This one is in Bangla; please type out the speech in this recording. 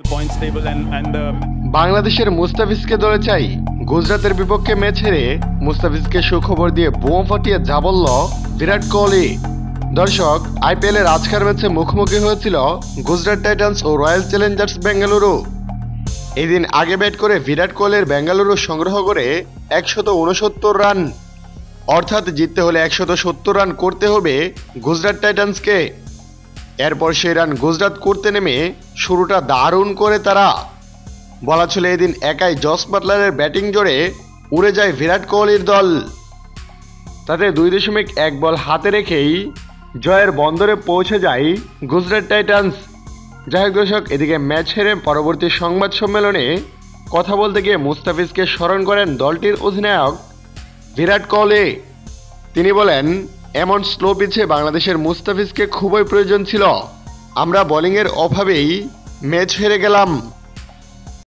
points table and বাংলাদেশের মুস্তাফিজকে দলে চাই। গুজরাতের বিপক্ষে ম্যাচ হেরে মুস্তাফিজকে সুখবর দিয়ে বোম ফাটিয়ে যা বলল বিরাট কোহলি। দর্শক, আইপিএল এর আজকের ম্যাচে মুখোমুখি হয়েছিল গুজরাট টাইটান্স ও রয়্যাল চ্যালেঞ্জার্স বেঙ্গালুরু। এদিন আগে ব্যাট করে বিরাট কোহলির বেঙ্গালুরু সংগ্রহ করে 169 রান, অর্থাৎ জিততে হলে 170 রান করতে হবে গুজরাট টাইটান্সকে। এরপর সেই রান গুজরাট করতে নেমে শুরুটা দারুণ করে তারা। বলা ছিল এদিন একাই জস বাটলারের ব্যাটিং জোরে উড়ে যায় বিরাট কোহলির দল। তাতে 2.1 বল হাতে রেখেই জয়ের বন্দরে পৌঁছে যায় গুজরাট টাইটান্স। যাই হোক দর্শক, এদিকে ম্যাচ হেরে পরবর্তী সংবাদ সম্মেলনে কথা বলতে গিয়ে মুস্তাফিজকে স্মরণ করেন দলটির অধিনায়ক বিরাট কোহলি। তিনি বলেন, এমন স্লো পিচে বাংলাদেশের মুস্তাফিজকে খুবই প্রয়োজন ছিল। আমরা বোলিংয়ের অভাবেই ম্যাচ হেরে গেলাম।